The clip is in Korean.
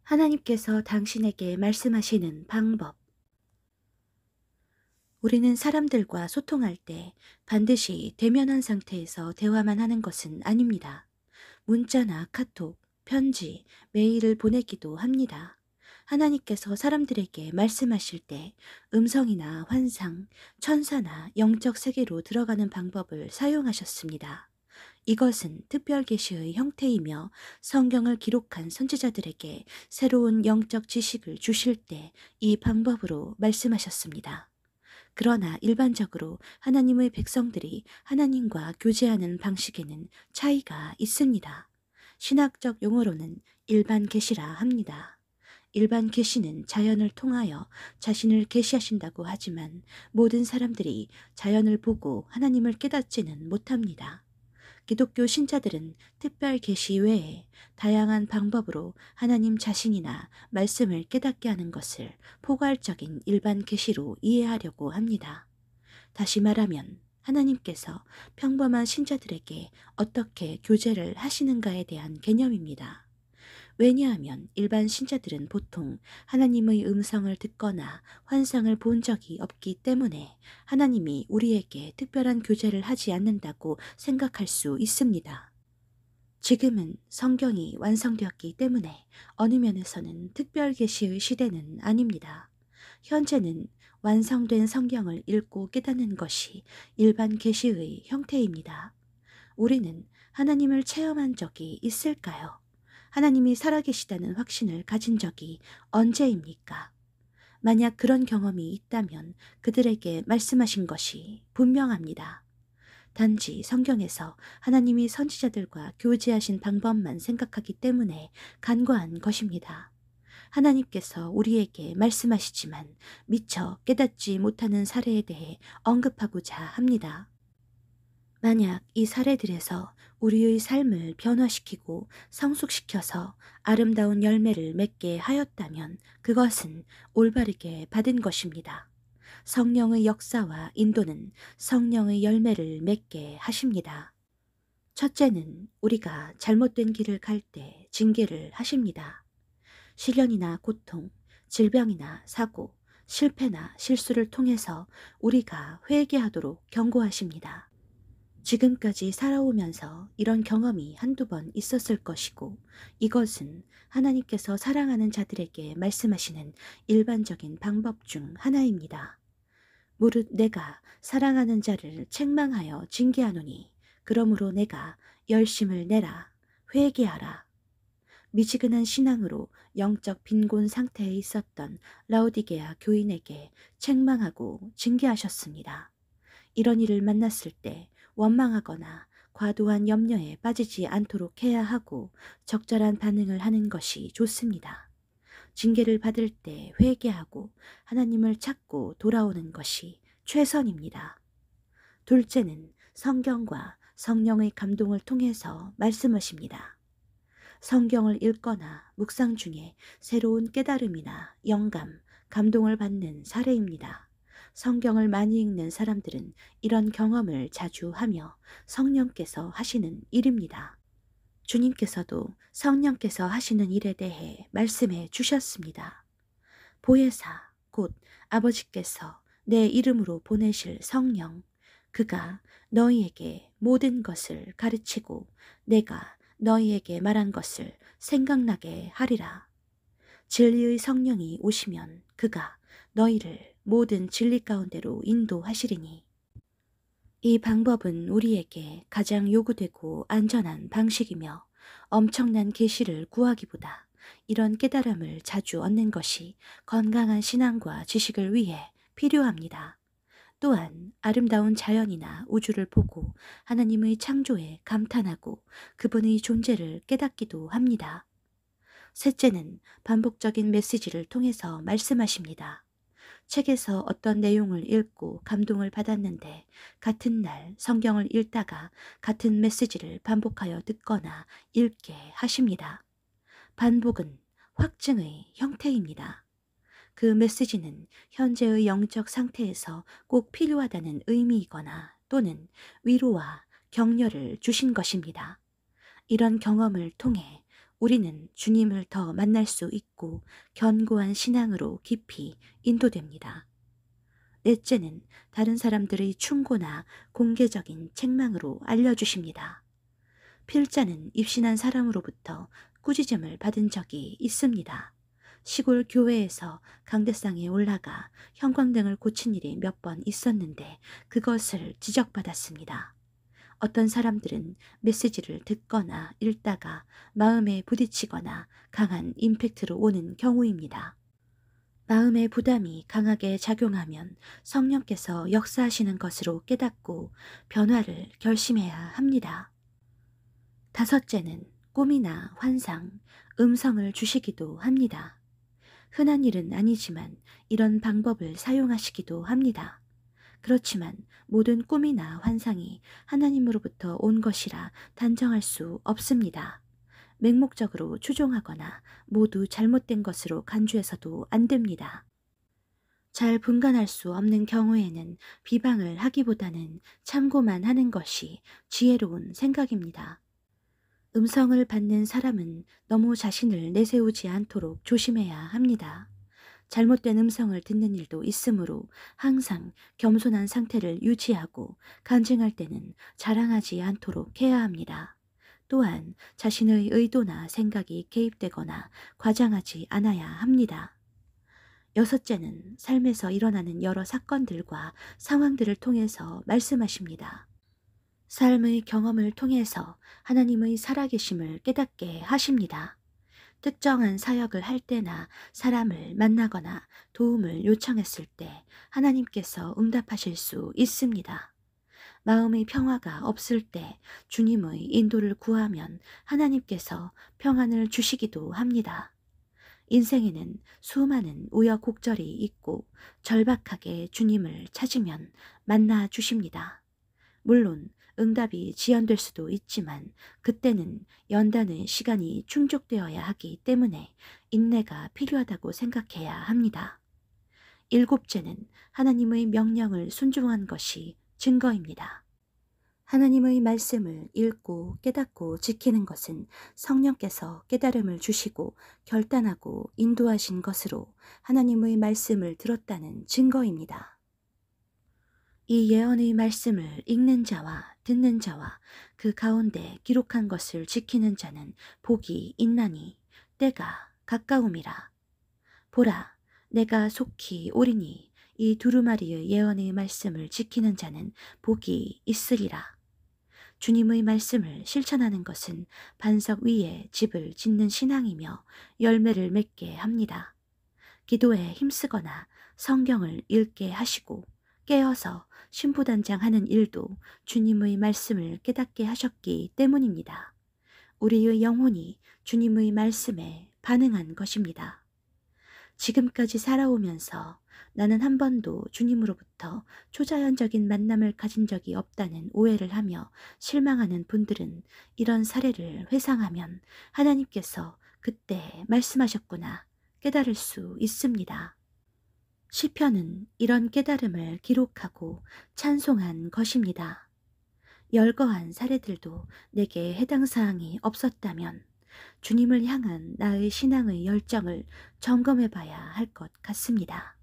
하나님께서 당신에게 말씀하시는 방법. 우리는 사람들과 소통할 때 반드시 대면한 상태에서 대화만 하는 것은 아닙니다. 문자나 카톡, 편지, 메일을 보내기도 합니다. 하나님께서 사람들에게 말씀하실 때 음성이나 환상, 천사나 영적 세계로 들어가는 방법을 사용하셨습니다. 이것은 특별 계시의 형태이며 성경을 기록한 선지자들에게 새로운 영적 지식을 주실 때 이 방법으로 말씀하셨습니다. 그러나 일반적으로 하나님의 백성들이 하나님과 교제하는 방식에는 차이가 있습니다. 신학적 용어로는 일반 계시라 합니다. 일반 계시는 자연을 통하여 자신을 계시하신다고 하지만 모든 사람들이 자연을 보고 하나님을 깨닫지는 못합니다. 기독교 신자들은 특별 계시 외에 다양한 방법으로 하나님 자신이나 말씀을 깨닫게 하는 것을 포괄적인 일반 계시로 이해하려고 합니다. 다시 말하면 하나님께서 평범한 신자들에게 어떻게 교제를 하시는가에 대한 개념입니다. 왜냐하면 일반 신자들은 보통 하나님의 음성을 듣거나 환상을 본 적이 없기 때문에 하나님이 우리에게 특별한 교제를 하지 않는다고 생각할 수 있습니다. 지금은 성경이 완성되었기 때문에 어느 면에서는 특별 계시의 시대는 아닙니다. 현재는 완성된 성경을 읽고 깨닫는 것이 일반 계시의 형태입니다. 우리는 하나님을 체험한 적이 있을까요? 하나님이 살아계시다는 확신을 가진 적이 언제입니까? 만약 그런 경험이 있다면 그들에게 말씀하신 것이 분명합니다. 단지 성경에서 하나님이 선지자들과 교제하신 방법만 생각하기 때문에 간과한 것입니다. 하나님께서 우리에게 말씀하시지만 미처 깨닫지 못하는 사례에 대해 언급하고자 합니다. 만약 이 사례들에서 우리의 삶을 변화시키고 성숙시켜서 아름다운 열매를 맺게 하였다면 그것은 올바르게 받은 것입니다. 성령의 역사와 인도는 성령의 열매를 맺게 하십니다. 첫째는 우리가 잘못된 길을 갈 때 징계를 하십니다. 시련이나 고통, 질병이나 사고, 실패나 실수를 통해서 우리가 회개하도록 경고하십니다. 지금까지 살아오면서 이런 경험이 한두 번 있었을 것이고 이것은 하나님께서 사랑하는 자들에게 말씀하시는 일반적인 방법 중 하나입니다. 무릇 내가 사랑하는 자를 책망하여 징계하노니 그러므로 내가 열심을 내라 회개하라. 미지근한 신앙으로 영적 빈곤 상태에 있었던 라오디게아 교인에게 책망하고 징계하셨습니다. 이런 일을 만났을 때 원망하거나 과도한 염려에 빠지지 않도록 해야 하고 적절한 반응을 하는 것이 좋습니다. 징계를 받을 때 회개하고 하나님을 찾고 돌아오는 것이 최선입니다. 둘째는 성경과 성령의 감동을 통해서 말씀하십니다. 성경을 읽거나 묵상 중에 새로운 깨달음이나 영감, 감동을 받는 사례입니다. 성경을 많이 읽는 사람들은 이런 경험을 자주 하며 성령께서 하시는 일입니다. 주님께서도 성령께서 하시는 일에 대해 말씀해 주셨습니다. 보혜사, 곧 아버지께서 내 이름으로 보내실 성령, 그가 너희에게 모든 것을 가르치고 내가 너희에게 말한 것을 생각나게 하리라. 진리의 성령이 오시면 그가 너희를 모든 진리 가운데로 인도하시리니. 이 방법은 우리에게 가장 요구되고 안전한 방식이며 엄청난 계시를 구하기보다 이런 깨달음을 자주 얻는 것이 건강한 신앙과 지식을 위해 필요합니다. 또한 아름다운 자연이나 우주를 보고 하나님의 창조에 감탄하고 그분의 존재를 깨닫기도 합니다. 셋째는 반복적인 메시지를 통해서 말씀하십니다. 책에서 어떤 내용을 읽고 감동을 받았는데 같은 날 성경을 읽다가 같은 메시지를 반복하여 듣거나 읽게 하십니다. 반복은 확증의 형태입니다. 그 메시지는 현재의 영적 상태에서 꼭 필요하다는 의미이거나 또는 위로와 격려를 주신 것입니다. 이런 경험을 통해 우리는 주님을 더 만날 수 있고 견고한 신앙으로 깊이 인도됩니다. 넷째는 다른 사람들의 충고나 공개적인 책망으로 알려주십니다. 필자는 입신한 사람으로부터 꾸짖음을 받은 적이 있습니다. 시골 교회에서 강대상에 올라가 형광등을 고친 일이 몇 번 있었는데 그것을 지적받았습니다. 어떤 사람들은 메시지를 듣거나 읽다가 마음에 부딪히거나 강한 임팩트로 오는 경우입니다. 마음의 부담이 강하게 작용하면 성령께서 역사하시는 것으로 깨닫고 변화를 결심해야 합니다. 다섯째는 꿈이나 환상, 음성을 주시기도 합니다. 흔한 일은 아니지만 이런 방법을 사용하시기도 합니다. 그렇지만 모든 꿈이나 환상이 하나님으로부터 온 것이라 단정할 수 없습니다. 맹목적으로 추종하거나 모두 잘못된 것으로 간주해서도 안 됩니다. 잘 분간할 수 없는 경우에는 비방을 하기보다는 참고만 하는 것이 지혜로운 생각입니다. 음성을 받는 사람은 너무 자신을 내세우지 않도록 조심해야 합니다. 잘못된 음성을 듣는 일도 있으므로 항상 겸손한 상태를 유지하고 간증할 때는 자랑하지 않도록 해야 합니다. 또한 자신의 의도나 생각이 개입되거나 과장하지 않아야 합니다. 여섯째는 삶에서 일어나는 여러 사건들과 상황들을 통해서 말씀하십니다. 삶의 경험을 통해서 하나님의 살아계심을 깨닫게 하십니다. 특정한 사역을 할 때나 사람을 만나거나 도움을 요청했을 때 하나님께서 응답하실 수 있습니다. 마음의 평화가 없을 때 주님의 인도를 구하면 하나님께서 평안을 주시기도 합니다. 인생에는 수많은 우여곡절이 있고 절박하게 주님을 찾으면 만나 주십니다. 물론 응답이 지연될 수도 있지만 그때는 연단의 시간이 충족되어야 하기 때문에 인내가 필요하다고 생각해야 합니다. 일곱째는 하나님의 명령을 순종한 것이 증거입니다. 하나님의 말씀을 읽고 깨닫고 지키는 것은 성령께서 깨달음을 주시고 결단하고 인도하신 것으로 하나님의 말씀을 들었다는 증거입니다. 이 예언의 말씀을 읽는 자와 듣는 자와 그 가운데 기록한 것을 지키는 자는 복이 있나니 때가 가까움이라. 보라, 내가 속히 오리니 이 두루마리의 예언의 말씀을 지키는 자는 복이 있으리라. 주님의 말씀을 실천하는 것은 반석 위에 집을 짓는 신앙이며 열매를 맺게 합니다. 기도에 힘쓰거나 성경을 읽게 하시고 깨어서 심부단장하는 일도 주님의 말씀을 깨닫게 하셨기 때문입니다. 우리의 영혼이 주님의 말씀에 반응한 것입니다. 지금까지 살아오면서 나는 한 번도 주님으로부터 초자연적인 만남을 가진 적이 없다는 오해를 하며 실망하는 분들은 이런 사례를 회상하면 하나님께서 그때 말씀하셨구나 깨달을 수 있습니다. 시편은 이런 깨달음을 기록하고 찬송한 것입니다. 열거한 사례들도 내게 해당 사항이 없었다면 주님을 향한 나의 신앙의 열정을 점검해 봐야 할 것 같습니다.